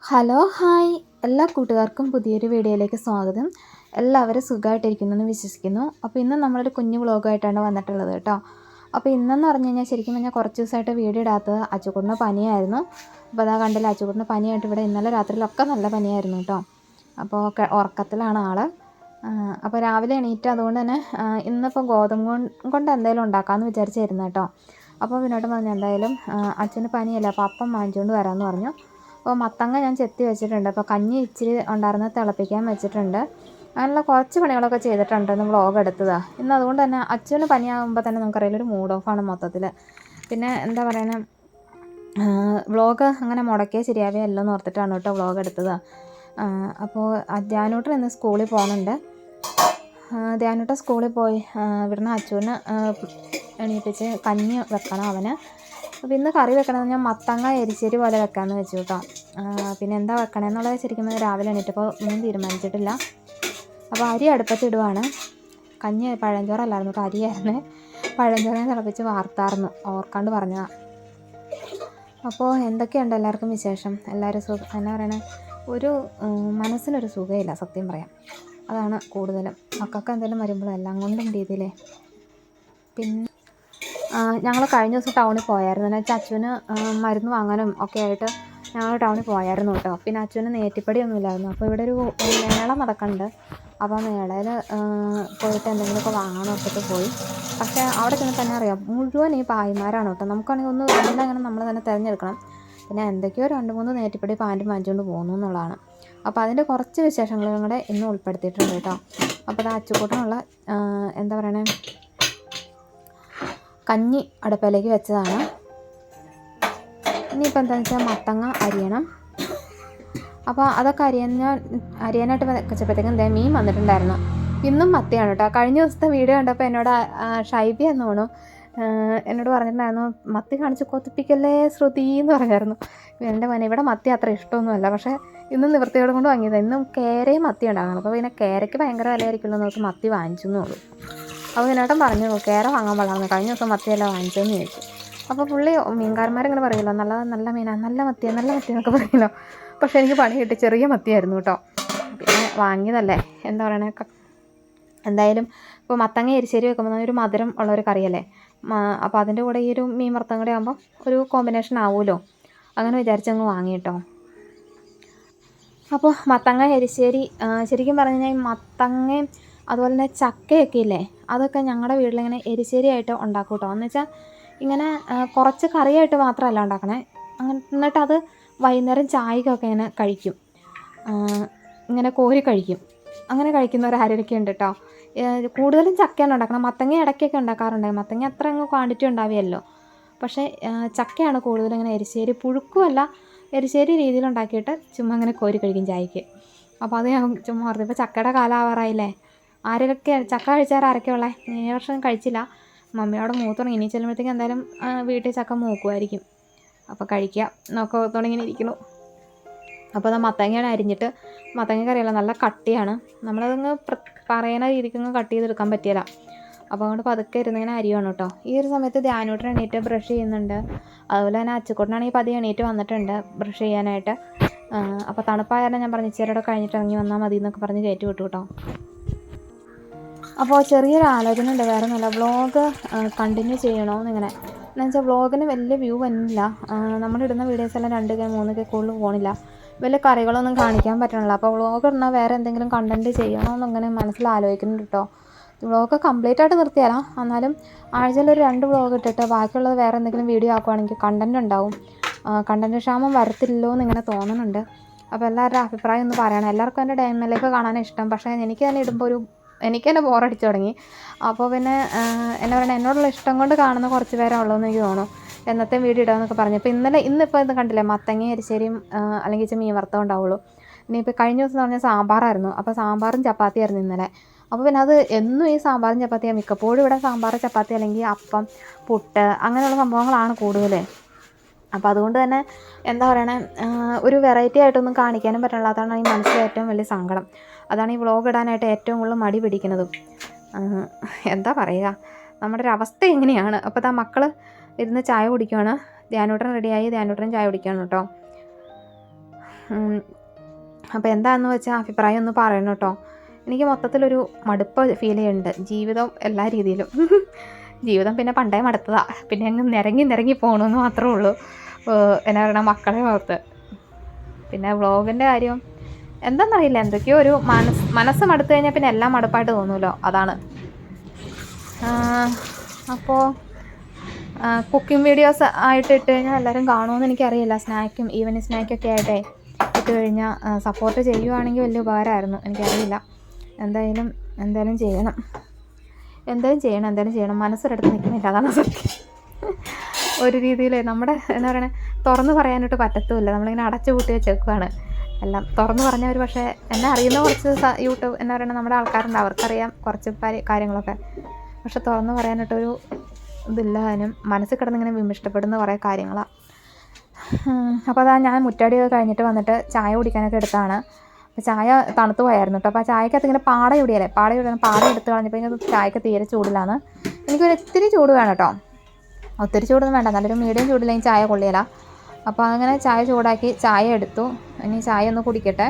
Hello hi എല്ലാ കൂട്ടുകാർക്കും പുതിയൊരു വീഡിയോയിലേക്ക് സ്വാഗതം. എല്ലാവരും സുഖമായിട്ടിരിക്കുന്നെന്ന് വിശ്വസിക്കുന്നു. അപ്പോൾ ഇന്ന് നമ്മളൊരു കുഞ്ഞു വ്ളോഗായിട്ടാണ് വന്നിട്ടുള്ളത് കേട്ടോ. അപ്പോൾ ഇന്നെന്ന് പറഞ്ഞു കഴിഞ്ഞാൽ ശരിക്കും പറഞ്ഞാൽ കുറച്ച് ദിവസമായിട്ട് വീഡിയോ ഇടാത്തത് അച്ചുകുട്ടന് പനിയായിരുന്നു. അപ്പോൾ അതാ കണ്ടില്ല, അച്ചുകുട്ടന് പനിയായിട്ട് ഇവിടെ ഇന്നലെ രാത്രിയിലൊക്കെ നല്ല പനിയായിരുന്നു കേട്ടോ. അപ്പോൾ ഉറക്കത്തിലാണ് ആൾ. അപ്പോൾ രാവിലെ എണീറ്റ് അതുകൊണ്ട് തന്നെ ഇന്നിപ്പോൾ ഗോതമ്പ് കൊണ്ട് എന്തെങ്കിലും ഉണ്ടാക്കാമെന്ന് വിചാരിച്ചായിരുന്നു കേട്ടോ. അപ്പോൾ പിന്നോട്ട് പറഞ്ഞു എന്തായാലും അച്ഛന് പനിയല്ല, അപ്പോൾ അപ്പം വാങ്ങിച്ചുകൊണ്ട് വരാമെന്ന് പറഞ്ഞു. അപ്പോൾ മത്തങ്ങ ഞാൻ ചെത്തി വെച്ചിട്ടുണ്ട്. അപ്പോൾ കഞ്ഞി ഇച്ചിരി ഉണ്ടായിരുന്ന തിളപ്പിക്കാൻ വെച്ചിട്ടുണ്ട്. അങ്ങനെയുള്ള കുറച്ച് പണികളൊക്കെ ചെയ്തിട്ടുണ്ട്. ഇന്ന് വ്ളോഗ് എടുത്തതാണ്. ഇന്ന് അതുകൊണ്ട് തന്നെ അച്ഛന് പനിയാകുമ്പോൾ തന്നെ നമുക്കറിയില്ല, ഒരു മൂഡ് ഓഫാണ് മൊത്തത്തിൽ. പിന്നെ എന്താ പറയുക, വ്ളോഗ് അങ്ങനെ മുടക്കിയാൽ ശരിയാവേ അല്ലെന്ന് ഓർത്തിട്ടാണ് കേട്ടോ വ്ളോഗ് എടുത്തത്. അപ്പോൾ ധ്യാനൂട്ടൻ ഇന്ന് സ്കൂളിൽ പോകുന്നുണ്ട്. ധ്യാനൂട്ടൻ സ്കൂളിൽ പോയി ഇവിടുന്ന് അച്ഛന് എണീപ്പിച്ച് കഞ്ഞി വെക്കണം അവന്. അപ്പോൾ ഇന്ന് കറി വെക്കണമെന്ന് ഞാൻ മത്തങ്ങ എരിശ്ശേരി പോലെ വെക്കാമെന്ന് വെച്ചു കേട്ടോ. പിന്നെ എന്താ വെക്കണമെന്നുള്ളത് ശരിക്കും രാവിലെ എണീറ്റപ്പോൾ ഒന്നും തീരുമാനിച്ചിട്ടില്ല. അപ്പോൾ അരി അടുപ്പത്തിടുവാണ്. കഞ്ഞി പഴഞ്ചോറല്ലായിരുന്നു കേട്ടോ, അരിയായിരുന്നു. പഴഞ്ചോറിനെ തിളപ്പിച്ച് വാർത്തായിരുന്നു, ഓർക്കാണ്ട് പറഞ്ഞതാണ്. അപ്പോൾ എന്തൊക്കെയുണ്ട് എല്ലാവർക്കും വിശേഷം? എല്ലാവരും എന്നാ പറയണേ, ഒരു മനസ്സിനൊരു സുഖമില്ല സത്യം പറയാം. അതാണ് കൂടുതലും. മക്കൾക്ക് എന്തെങ്കിലും വരുമ്പോഴും എല്ലാം കൊണ്ടും രീതിയിലേ. പിന്നെ ഞങ്ങൾ കഴിഞ്ഞ ദിവസം ടൗണിൽ പോയായിരുന്നു. എന്ന് വെച്ചാൽ അച്ഛന് മരുന്ന് വാങ്ങാനും ഒക്കെ ആയിട്ട് ഞങ്ങൾ ടൗണിൽ പോയായിരുന്നു കേട്ടോ. പിന്നെ അച്ഛന് നേറ്റിപ്പടിയൊന്നും ഇല്ലായിരുന്നു. അപ്പോൾ ഇവിടെ ഒരു മേള നടക്കുന്നുണ്ട്. അപ്പോൾ ആ മേളയിൽ പോയിട്ട് എന്തെങ്കിലുമൊക്കെ വാങ്ങാൻ ഓർത്തിട്ട് പോയി. പക്ഷേ അവിടെ ചെന്ന് തന്നെ അറിയാം, മുഴുവൻ ഈ പായിമാരാണ് കേട്ടോ. നമുക്കാണെങ്കിൽ ഒന്ന് എല്ലാം അങ്ങനെ നമ്മൾ തന്നെ തിരഞ്ഞെടുക്കണം. പിന്നെ എന്തൊക്കെയോ 2-3 നേറ്റിപ്പടി പാൻറ്റും വാങ്ങിച്ചുകൊണ്ട് പോകുന്നു എന്നുള്ളതാണ്. അപ്പോൾ അതിൻ്റെ കുറച്ച് വിശേഷങ്ങളും കൂടെ ഇന്ന് ഉൾപ്പെടുത്തിയിട്ടുണ്ട് കേട്ടോ. അപ്പോൾ അത് അച്ചുകൂട്ടനുള്ള എന്താ പറയണേ, കഞ്ഞി അടുപ്പിലേക്ക് വെച്ചതാണ്. ഇനിയിപ്പോൾ എന്താണെന്ന് വെച്ചാൽ മത്തങ്ങ അരിയണം. അപ്പോൾ അതൊക്കെ അരിയാനായിട്ട് വെച്ചപ്പോഴത്തേക്കും എന്താ മീൻ വന്നിട്ടുണ്ടായിരുന്നു. ഇന്നും മത്തിയാണ് കേട്ടോ. കഴിഞ്ഞ ദിവസത്തെ വീഡിയോ കണ്ടപ്പോൾ എന്നോട് ഷൈബി എന്ന് തോന്നുന്നു എന്നോട് പറഞ്ഞിട്ടുണ്ടായിരുന്നു, മത്തി കാണിച്ച് കൊത്തിപ്പിക്കല്ലേ ശ്രുതി എന്ന് പറഞ്ഞായിരുന്നു. എൻ്റെ മോനെ ഇവിടെ മത്തി അത്ര ഇഷ്ടമൊന്നുമല്ല, പക്ഷേ ഇന്നും നിവൃത്തിയോട് കൊണ്ട് വാങ്ങിയതാണ്. ഇന്നും കേരയും മത്തി ഉണ്ടാകണം. അപ്പോൾ പിന്നെ കേരയ്ക്ക് ഭയങ്കര വിലയായിരിക്കുമല്ലോ നോക്കി മത്തി വാങ്ങിച്ചെന്നുള്ളൂ. അപ്പോൾ ഇതിനോട്ടം പറഞ്ഞു കേര വാങ്ങാൻ പാടാന്ന്, കഴിഞ്ഞ ദിവസം മത്തിയല്ല വാങ്ങിച്ചതെന്ന് ചോദിച്ചു. അപ്പോൾ പുള്ളി മീൻകാരന്മാരിങ്ങനെ പറയുമല്ലോ, നല്ല മീനാണ്, നല്ല മത്തിയെന്നൊക്കെ പറയുമല്ലോ. പക്ഷേ എനിക്ക് പണി കിട്ടി, ചെറിയ മത്തിയായിരുന്നു കേട്ടോ. പിന്നെ വാങ്ങിയതല്ലേ, എന്താ പറയണേ, എന്തായാലും ഇപ്പോൾ മത്തങ്ങ എരിശ്ശേരി വെക്കുമ്പോൾ ഒരു മധുരം ഉള്ളൊരു കറിയല്ലേ. അപ്പോൾ അതിൻ്റെ കൂടെ ഈ ഒരു മീൻ വറുത്തം കൂടെ ആകുമ്പോൾ ഒരു കോമ്പിനേഷൻ ആവുമല്ലോ, അങ്ങനെ വിചാരിച്ചങ്ങ് വാങ്ങി കേട്ടോ. അപ്പോൾ മത്തങ്ങ എരിശ്ശേരി ശരിക്കും പറഞ്ഞു കഴിഞ്ഞാൽ മത്തങ്ങയും അതുപോലെ തന്നെ ചക്കയൊക്കെ ഇല്ലേ, അതൊക്കെ ഞങ്ങളുടെ വീട്ടിലിങ്ങനെ എരിശ്ശേരി ആയിട്ട് ഉണ്ടാക്കും കേട്ടോ. എന്ന് വെച്ചാൽ ഇങ്ങനെ കുറച്ച് കറിയായിട്ട് മാത്രമല്ല ഉണ്ടാക്കണേ, എന്നിട്ട് അത് വൈകുന്നേരം ചായക്കൊക്കെ ഇങ്ങനെ കഴിക്കും, ഇങ്ങനെ കോരി കഴിക്കും. അങ്ങനെ കഴിക്കുന്നവരാരൊക്കെ ഉണ്ട് കേട്ടോ. കൂടുതലും ചക്കയാണ് ഉണ്ടാക്കണം. മത്തങ്ങ ഇടയ്ക്കൊക്കെ ഉണ്ടാക്കാറുണ്ട്. മത്തങ്ങ അത്ര അങ്ങ് ക്വാണ്ടിറ്റി ഉണ്ടാവുകയല്ലോ. പക്ഷേ ചക്കയാണ് കൂടുതലും ഇങ്ങനെ എരിശ്ശേരി, പുഴുക്കുമല്ല, എരിശ്ശേരി രീതിയിൽ ഉണ്ടാക്കിയിട്ട് ചുമ്മാ അങ്ങനെ കോരി കഴിക്കും ചായക്ക്. അപ്പോൾ അത് ഞാൻ ചുമ്മാ ഓർത്ത്, ഇപ്പോൾ ചക്കയുടെ കാലം ആവാറായില്ലേ. ആരൊക്കെ ചക്ക കഴിച്ചാൽ ആരൊക്കെ ഉള്ളത്? ഈ വർഷം കഴിച്ചില്ല, മമ്മിയോടെ മൂത്ത് തുടങ്ങി. ഇനി ചെല്ലുമ്പോഴത്തേക്ക് എന്തായാലും വീട്ടിൽ ചക്ക മൂക്കുമായിരിക്കും. അപ്പോൾ കഴിക്കുക തുടങ്ങിങ്ങനെ ഇരിക്കുന്നു. അപ്പോൾ അത് മത്തങ്ങയാണ് അരിഞ്ഞിട്ട്, മത്തങ്ങ കറിയല്ല, നല്ല കട്ടിയാണ്. നമ്മളതങ്ങ് പറയുന്ന രീതിക്കങ്ങ് കട്ട് ചെയ്തെടുക്കാൻ പറ്റില്ല. അപ്പോൾ അതുകൊണ്ട് പതുക്കെ ഇരുന്നിങ്ങനെ അരിയാണ് കേട്ടോ. ഈ ഒരു സമയത്ത് ധ്യാനൂട്ടൻ എണീറ്റ് ബ്രഷ് ചെയ്യുന്നുണ്ട്. അതുപോലെ തന്നെ അച്ചുക്കുട്ടനാണെങ്കിൽ പതിയെ എണീറ്റ് വന്നിട്ടുണ്ട് ബ്രഷ് ചെയ്യാനായിട്ട്. അപ്പോൾ തണുപ്പായാലും ഞാൻ പറഞ്ഞു ഇച്ചിരിയുടെ കഴിഞ്ഞിട്ട് ഇറങ്ങി വന്നാൽ മതി എന്നൊക്കെ പറഞ്ഞ് കയറ്റി വിട്ടു കേട്ടോ. അപ്പോൾ ചെറിയൊരു ആലോചന ഉണ്ട്, വേറെ ഒന്നുമില്ല, വ്ളോഗ് കണ്ടിന്യൂ ചെയ്യണമെന്നിങ്ങനെ. എന്ന് വെച്ചാൽ വ്ളോഗിന് വലിയ വ്യൂ വന്നില്ല. നമ്മളിടുന്ന വീഡിയോസെല്ലാം 2K 3K കൂടുതൽ പോകണില്ല. വലിയ കറികളൊന്നും കാണിക്കാൻ പറ്റണില്ല. അപ്പോൾ വ്ളോഗ് ഇടുന്നാൽ വേറെ എന്തെങ്കിലും കണ്ടൻറ്റ് ചെയ്യണമെന്നിങ്ങനെ മനസ്സിൽ ആലോചിക്കുന്നുണ്ട് കേട്ടോ. വ്ളോഗ് കംപ്ലീറ്റ് ആയിട്ട് നിർത്തിയാലോ, എന്നാലും ആഴ്ചയിൽ ഒരു 2 വ്ളോഗ് ഇട്ടിട്ട് ബാക്കിയുള്ളത് വേറെ എന്തെങ്കിലും വീഡിയോ ആക്കുവാണെങ്കിൽ കണ്ടൻറ്റ് ഉണ്ടാവും. കണ്ടൻറ്റ് ക്ഷാമം വരത്തില്ലല്ലോ എന്നിങ്ങനെ തോന്നുന്നുണ്ട്. അപ്പോൾ എല്ലാവരുടെ അഭിപ്രായം ഒന്ന് പറയണം. എല്ലാവർക്കും എൻ്റെ ഡൈമലേക്ക് കാണാനാണ് ഇഷ്ടം. പക്ഷേ എനിക്ക് തന്നെ ഇടുമ്പോൾ എനിക്ക് തന്നെ ബോറടിച്ചു തുടങ്ങി. അപ്പോൾ പിന്നെ എന്നാ പറയുക, എന്നോടുള്ള ഇഷ്ടം കൊണ്ട് കാണുന്ന കുറച്ച് പേരേ ഉള്ളൂ എന്ന് എനിക്ക് തോന്നുന്നു. എന്നത്തെ വീഡിയോ ഇടാമെന്നൊക്കെ പറഞ്ഞു. അപ്പോൾ ഇന്നിപ്പോൾ ഇത് കണ്ടില്ലേ, മത്തങ്ങ എരിശ്ശേരിയും അല്ലെങ്കിൽ മീൻ വറുത്തം ഉണ്ടാവുള്ളൂ. ഇനിയിപ്പോൾ കഴിഞ്ഞ ദിവസം എന്ന് പറഞ്ഞാൽ സാമ്പാറായിരുന്നു. അപ്പോൾ സാമ്പാറും ചപ്പാത്തിയായിരുന്നു ഇന്നലെ. അപ്പോൾ പിന്നെ അത് എന്നും ഈ സാമ്പാറും ചപ്പാത്തിയാണ്. മിക്കപ്പോഴും ഇവിടെ സാമ്പാർ, ചപ്പാത്തി അല്ലെങ്കിൽ അപ്പം, പുട്ട് അങ്ങനെയുള്ള സംഭവങ്ങളാണ് കൂടുതലേ. അപ്പോൾ അതുകൊണ്ട് തന്നെ എന്താ പറയണേ, ഒരു വെറൈറ്റി ആയിട്ടൊന്നും കാണിക്കാനും പറ്റണില്ല. അതാണ് ഈ മനസ്സിലെ ഏറ്റവും വലിയ സങ്കടം. അതാണ് ഈ വ്ളോഗ് ഇടാനായിട്ട് ഏറ്റവും കൂടുതൽ മടി പിടിക്കുന്നതും. എന്താ പറയുക, നമ്മുടെ ഒരു അവസ്ഥ എങ്ങനെയാണ്. അപ്പോൾ ആ മക്കൾ ഇരുന്ന് ചായ കുടിക്കുകയാണ്. ധ്യാനൂട്ടൻ റെഡിയായി, ധ്യാനൂട്ടൻ ചായ കുടിക്കുകയാണ് കേട്ടോ. അപ്പോൾ എന്താണെന്ന് വെച്ചാൽ അഭിപ്രായം ഒന്ന് പറയണം കേട്ടോ. എനിക്ക് മൊത്തത്തിലൊരു മടുപ്പ് ഫീൽ ചെയ്യുന്നുണ്ട് ജീവിതം എല്ലാ രീതിയിലും. ജീവിതം പിന്നെ പണ്ടേ മടുത്തതാണ്, പിന്നെ അങ്ങ് നിരങ്ങി പോകണമെന്ന് മാത്രമേ ഉള്ളൂ. എന്നാ പറയുക, മക്കളെ ഓർത്ത്. പിന്നെ വ്ളോഗിൻ്റെ കാര്യം എന്താണെന്നറിയില്ല, എന്തൊക്കെയോ ഒരു മനസ്സ് മടുത്തു കഴിഞ്ഞാൽ പിന്നെ എല്ലാം മടുപ്പായിട്ട് തോന്നുമല്ലോ, അതാണ്. അപ്പോൾ കുക്കിംഗ് വീഡിയോസ് ആയിട്ട് ഇട്ട് കഴിഞ്ഞാൽ എല്ലാവരും കാണുമെന്ന് എനിക്കറിയില്ല. ഈവനിങ് സ്നാക്കൊക്കെ ആയിട്ടേ ഇട്ട് കഴിഞ്ഞാൽ സപ്പോർട്ട് ചെയ്യുവാണെങ്കിൽ വലിയ ഉപകാരമായിരുന്നു. എനിക്കറിയില്ല, എന്തായാലും ചെയ്യണം. മനസ്സൊരിടത്ത് നിൽക്കുന്നില്ല, അതാണ് സത്യം. ഒരു രീതിയിൽ നമ്മുടെ എന്താ പറയണേ, തുറന്ന് പറയാനായിട്ട് പറ്റത്തുമില്ല. നമ്മളിങ്ങനെ അടച്ചു പൂട്ടി വെച്ചേക്കുവാണ് എല്ലാം. തുറന്ന് പറഞ്ഞവർ, പക്ഷേ എന്നെ അറിയുന്ന കുറച്ച് യൂട്യൂബ് എന്താ പറയുക നമ്മുടെ ആൾക്കാരുണ്ട്, അവർക്കറിയാം കുറച്ച് കാര്യങ്ങളൊക്കെ. പക്ഷെ തുറന്ന് പറയാനായിട്ടൊരു ഇതില്ല. അതിനും മനസ്സിൽ കിടന്നിങ്ങനെ വിമിഷ്ടപ്പെടുന്ന കുറേ കാര്യങ്ങളാണ്. അപ്പോൾ അതാ ഞാൻ മുറ്റടിയൊക്കെ കഴിഞ്ഞിട്ട് വന്നിട്ട് ചായ കുടിക്കാനൊക്കെ എടുത്താണ്. അപ്പോൾ ചായ തണുത്ത് പോയായിരുന്നു കേട്ടോ. അപ്പോൾ ആ ചായക്കകത്ത് ഇങ്ങനെ പാട എടുത്ത് കളഞ്ഞപ്പോൾ ഇങ്ങനെ ചായക്ക് തീരെ ചൂടിലാണ്. എനിക്കൊരു ഇത്തിരി ചൂട് വേണം കേട്ടോ, ഒത്തിരി ചൂടൊന്നും വേണ്ട, നല്ലൊരു മീഡിയം ചൂടില്ലെങ്കിൽ ചായ കൊള്ളിയില്ല. അപ്പോൾ അങ്ങനെ ചായ ചൂടാക്കി ചായ എടുത്തു. ഇനി ചായ ഒന്ന് കുടിക്കട്ടെ.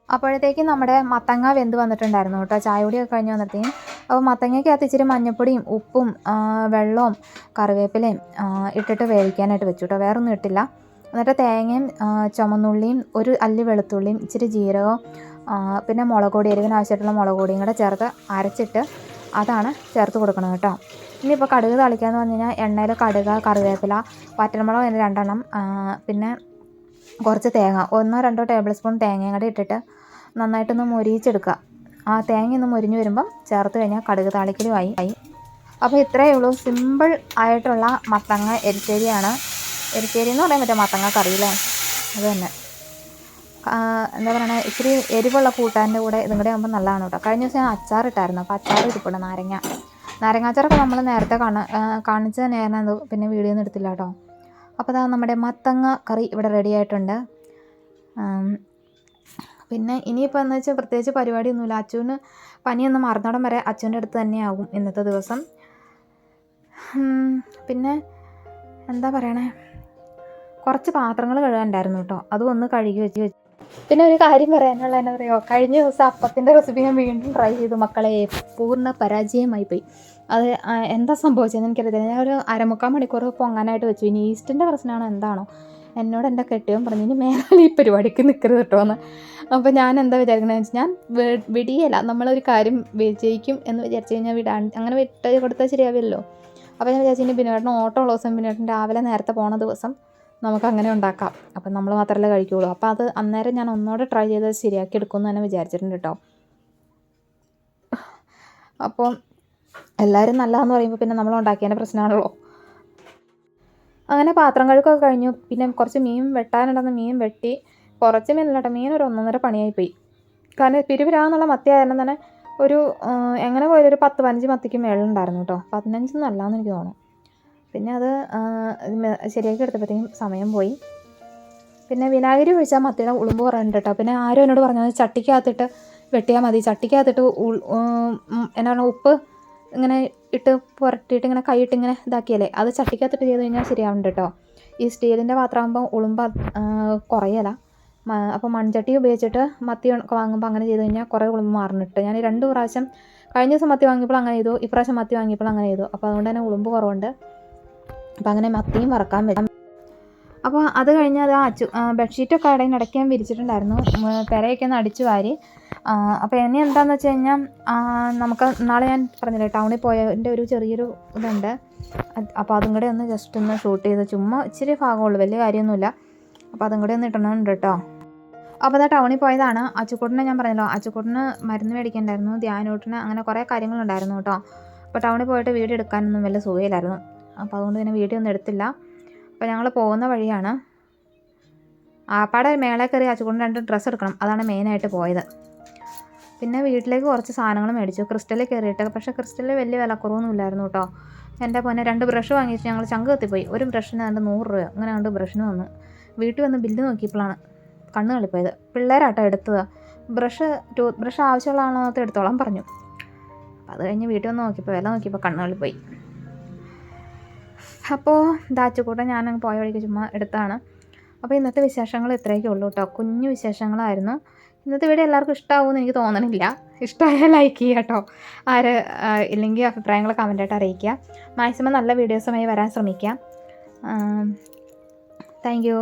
അപ്പോഴത്തേക്കും നമ്മുടെ മത്തങ്ങ വെന്ത് വന്നിട്ടുണ്ടായിരുന്നു കേട്ടോ, ചായ കുടിയൊക്കെ കഴിഞ്ഞ് വന്നിട്ടേക്കും. അപ്പോൾ മത്തങ്ങയ്ക്കകത്ത് ഇച്ചിരി മഞ്ഞൾപ്പൊടിയും ഉപ്പും വെള്ളവും കറിവേപ്പിലയും ഇട്ടിട്ട് വേവിക്കാനായിട്ട് വെച്ചു കേട്ടോ, വേറൊന്നും ഇട്ടില്ല. എന്നിട്ട് തേങ്ങയും ചുമന്നുള്ളിയും ഒരു അല്ലി വെളുത്തുള്ളിയും ഇച്ചിരി ജീരകവും പിന്നെ മുളക് പൊടി, എരിവിന് ആവശ്യമായിട്ടുള്ള മുളക് പൊടിയും കൂടെ ചേർത്ത് അരച്ചിട്ട് അതാണ് ചേർത്ത് കൊടുക്കണം കേട്ടോ. ഇനിയിപ്പോൾ കടുക് താളിക്കാമെന്ന് പറഞ്ഞു കഴിഞ്ഞാൽ എണ്ണയിൽ കടുക്, കറിവേപ്പില, വറ്റൽമുളക് 2 പിന്നെ കുറച്ച് തേങ്ങ, 1-2 ടേബിൾ സ്പൂൺ തേങ്ങയും കൂടെ ഇട്ടിട്ട് നന്നായിട്ടൊന്ന് മൊരിയിച്ചെടുക്കുക. ആ തേങ്ങ ഒന്ന് മൊരിഞ്ഞ് വരുമ്പം ചേർത്ത് കഴിഞ്ഞാൽ കടുക് താളിക്കലും ആയി. അപ്പോൾ ഇത്രയേ ഉള്ളൂ, സിമ്പിൾ ആയിട്ടുള്ള മത്തങ്ങ എരിശ്ശേരിയാണ്. എരിശ്ശേരി എന്ന് പറയാൻ പറ്റും, മത്തങ്ങ കറിയില്ലേ, അത് തന്നെ. എന്താ പറയുക, ഇച്ചിരി എരിവുള്ള കൂട്ടാൻ്റെ കൂടെ ഇതും കൂടെ ആകുമ്പോൾ നല്ലതാണ് കേട്ടോ. കഴിഞ്ഞ ദിവസം ഞാൻ അച്ചാറിട്ടായിരുന്നു, അപ്പോൾ അച്ചാർ ഇരിപ്പുണ്ട്, നാരങ്ങാച്ചാറൊക്കെ നമ്മൾ നേരത്തെ കാണിച്ച് തന്നെയായിരുന്നു, പിന്നെ വീഡിയോ ഒന്നും എടുത്തില്ല കേട്ടോ. അപ്പോൾ അതാ നമ്മുടെ മത്തങ്ങ കറി ഇവിടെ റെഡി ആയിട്ടുണ്ട്. പിന്നെ ഇനിയിപ്പോൾ എന്ന് വെച്ചാൽ പ്രത്യേകിച്ച് പരിപാടിയൊന്നുമില്ല. അച്ചുവിന് പനിയൊന്നും മാറുന്നിടം വരെ അച്ചുവിൻ്റെ അടുത്ത് തന്നെയാകും ഇന്നത്തെ ദിവസം. പിന്നെ എന്താ പറയണേ, കുറച്ച് പാത്രങ്ങൾ കഴുകാനുണ്ടായിരുന്നു കേട്ടോ, അതും ഒന്ന് കഴുകി വെച്ച്. പിന്നെ ഒരു കാര്യം പറയാനുള്ള എന്താ പറയുക, കഴിഞ്ഞ ദിവസം അപ്പത്തിൻ്റെ റെസിപ്പി ഞാൻ വീണ്ടും ട്രൈ ചെയ്തു മക്കളെ, പൂർണ്ണ പരാജയമായി പോയി. അത് എന്താ സംഭവിച്ചതെന്ന് എനിക്കറിയില്ല. ഞാൻ ഒരു 1/4 മണിക്കൂർ പൊങ്ങാനായിട്ട് വെച്ചു. ഇനി ഈസ്റ്റിൻ്റെ പ്രശ്നമാണോ എന്താണോ, എന്നോട് എൻ്റെ കെട്ടിയവൻ പറഞ്ഞു ഇനി മേലെ ഈ പരിപാടിക്ക് നിൽക്കരുത് കേട്ടോ എന്ന്. അപ്പോൾ ഞാൻ എന്താ വിചാരിക്കണമെന്ന് വെച്ചാൽ, ഞാൻ വിടിയല്ല, നമ്മളൊരു കാര്യം വിജയിക്കും എന്ന് വിചാരിച്ചു കഴിഞ്ഞാൽ അങ്ങനെ വിട്ട് കൊടുത്താൽ ശരിയാവില്ലല്ലോ. അപ്പോൾ ഞാൻ വിചാരിച്ചു ഇനി ബിനുവേട്ടന് ഓട്ടമുള്ള ദിവസം, ബിനുവേട്ടൻ രാവിലെ നേരത്തെ പോണ ദിവസം നമുക്കങ്ങനെ ഉണ്ടാക്കാം, അപ്പം നമ്മൾ മാത്രമല്ലേ കഴിക്കുകയുള്ളൂ. അപ്പോൾ അത് അന്നേരം ഞാൻ ഒന്നുകൂടെ ട്രൈ ചെയ്ത് ശരിയാക്കി എടുക്കുമെന്ന് തന്നെ വിചാരിച്ചിട്ടുണ്ട് കേട്ടോ. അപ്പോൾ എല്ലാവരും നല്ലതെന്ന് പറയുമ്പോൾ പിന്നെ നമ്മൾ ഉണ്ടാക്കിയതിൻ്റെ പ്രശ്നമാണല്ലോ. അങ്ങനെ പാത്രം കഴുകൊക്കെ കഴിഞ്ഞു. പിന്നെ കുറച്ച് മീൻ വെട്ടാനുണ്ടെന്ന് മീൻ വെട്ടി. കുറച്ച് മീനല്ലാട്ടോ, മീൻ ഒരു 1.5 പണിയായിപ്പോയി. കാരണം പിരിവിരാന്നുള്ള മത്തി ആയിരുന്നു തന്നെ ഒരു എങ്ങനെ പോയാലും ഒരു 10-15 മത്തിക്ക് മേളുണ്ടായിരുന്നു കേട്ടോ, 15 അല്ലാന്ന് എനിക്ക് തോന്നുന്നു. പിന്നെ അത് ശരിയാക്കി എടുത്തപ്പോഴത്തേക്കും സമയം പോയി. പിന്നെ വിനാഗിരി ഒഴിച്ചാൽ മത്തിയുടെ ഉളുമ്പ് കുറയുന്നുണ്ട് കേട്ടോ. പിന്നെ ആരും എന്നോട് പറഞ്ഞത് ചട്ടിക്കകത്തിട്ട് വെട്ടിയാൽ മതി, ചട്ടിക്കകത്തിട്ട് എന്നാ പറയുക, ഉപ്പ് ഇങ്ങനെ ഇട്ട് പുരട്ടിയിട്ട് ഇങ്ങനെ കൈയിട്ട് ഇങ്ങനെ ഇതാക്കിയാലേ അത് ചട്ടിക്കകത്തിട്ട് ചെയ്ത് കഴിഞ്ഞാൽ ശരിയാവുന്നുണ്ട് കേട്ടോ. ഈ സ്റ്റീലിൻ്റെ പാത്രമാകുമ്പോൾ ഉളുമ്പ് കുറയല. അപ്പോൾ മൺചട്ടി ഉപയോഗിച്ചിട്ട് മത്തി വാങ്ങുമ്പോൾ അങ്ങനെ ചെയ്ത് കഴിഞ്ഞാൽ കുറേ ഉളുമ്പ് മാറുന്നുണ്ട്. ഞാൻ 2 പ്രാവശ്യം, കഴിഞ്ഞ ദിവസം മത്തി വാങ്ങിയപ്പോൾ അങ്ങനെ ചെയ്തു, ഇപ്രാവശ്യം മത്തി വാങ്ങിയപ്പോൾ അങ്ങനെ ചെയ്തു. അപ്പോൾ അതുകൊണ്ട് തന്നെ ഉളുമ്പ് കുറവുണ്ട്. അപ്പോൾ അങ്ങനെ മത്തിയും വറക്കാൻ പറ്റും. അപ്പോൾ അത് കഴിഞ്ഞ് അത് ബെഡ്ഷീറ്റൊക്കെ ഇടയിൽ ഇടയ്ക്ക് ഞാൻ വിരിച്ചിട്ടുണ്ടായിരുന്നു, പെരയൊക്കെ ഒന്ന് അടിച്ചു വാരി. അപ്പോൾ ഇനി എന്താണെന്ന് വെച്ച് കഴിഞ്ഞാൽ, നമുക്ക് നാളെ ഞാൻ പറഞ്ഞില്ലേ ടൗണിൽ പോയതിൻ്റെ ഒരു ചെറിയൊരു ഇതുണ്ട്. അപ്പോൾ അതും കൂടെ ഒന്ന് ജസ്റ്റ് ഒന്ന് ഷൂട്ട് ചെയ്ത്, ചുമ്മാ ഇച്ചിരി ഭാഗമുള്ളൂ, വലിയ കാര്യമൊന്നുമില്ല. അപ്പോൾ അതും കൂടെ ഒന്ന് ഇടണമെന്നുണ്ട് കേട്ടോ. അപ്പോൾ അത് ടൗണിൽ പോയതാണ്. അച്ചുക്കുട്ടനെ ഞാൻ പറഞ്ഞല്ലോ, അച്ചുക്കുട്ടന് മരുന്ന് മേടിക്കണ്ടായിരുന്നു, ധ്യാനൂട്ടിന്, അങ്ങനെ കുറേ കാര്യങ്ങളുണ്ടായിരുന്നു കേട്ടോ. അപ്പോൾ ടൗണിൽ പോയിട്ട് വീഡിയോ എടുക്കാനൊന്നും വലിയ സുഖമില്ലായിരുന്നു. അപ്പോൾ അതുകൊണ്ട് പിന്നെ വീഡിയോ ഒന്നും എടുത്തില്ല. അപ്പോൾ ഞങ്ങൾ പോകുന്ന വഴിയാണ്. ആപ്പാടെ മേളെ കയറി അച്ചുകൊണ്ട് 2 ഡ്രസ്സ് എടുക്കണം, അതാണ് മെയിനായിട്ട് പോയത്. പിന്നെ വീട്ടിലേക്ക് കുറച്ച് സാധനങ്ങൾ മേടിച്ചു, ക്രിസ്റ്റലിൽ കയറിയിട്ട്. പക്ഷേ ക്രിസ്റ്റലിൽ വലിയ വിലക്കുറവൊന്നും ഇല്ലായിരുന്നു കേട്ടോ. എൻ്റെ പൊന്നെ 2 ബ്രഷ് വാങ്ങിയിട്ട് ഞങ്ങൾ ചങ്ക് കത്തിപ്പോയി. ഒരു ബ്രഷിന് 100 രൂപ അങ്ങനെ 2 ബ്രഷിന് വന്നു. വീട്ടിൽ വന്ന് ബില്ല് നോക്കിയപ്പോഴാണ് കണ്ണ് കളിപ്പോയത്. പിള്ളേരാട്ടോ എടുത്തത്. ടൂത്ത് ബ്രഷ് ആവശ്യമുള്ള ആളെന്നൊക്കെ എടുത്തോളാൻ പറഞ്ഞു. അപ്പോൾ അത് കഴിഞ്ഞ് വീട്ടിൽ വന്ന് നോക്കിയപ്പോൾ വില നോക്കിയപ്പോൾ കണ്ണ് കളിപ്പോയി. അപ്പോൾ ദാച്ചുകൂട്ടൻ ഞാനങ്ങ് പോയ വഴിക്ക് ചുമ്മാ എടുത്താണ്. അപ്പോൾ ഇന്നത്തെ വിശേഷങ്ങൾ ഇത്രയൊക്കെ ഉള്ളൂ കേട്ടോ. കുഞ്ഞു വിശേഷങ്ങളായിരുന്നു. ഇന്നത്തെ വീഡിയോ എല്ലാവർക്കും ഇഷ്ടമാവുമെന്ന് എനിക്ക് തോന്നണില്ല. ഇഷ്ടമായാൽ ലൈക്ക് ചെയ്യുക കേട്ടോ. ഇല്ലെങ്കിൽ അഭിപ്രായങ്ങൾ കമൻറ്റായിട്ട് അറിയിക്കുക. മാക്സിമം നല്ല വീഡിയോസുമായി വരാൻ ശ്രമിക്കാം. Thank you.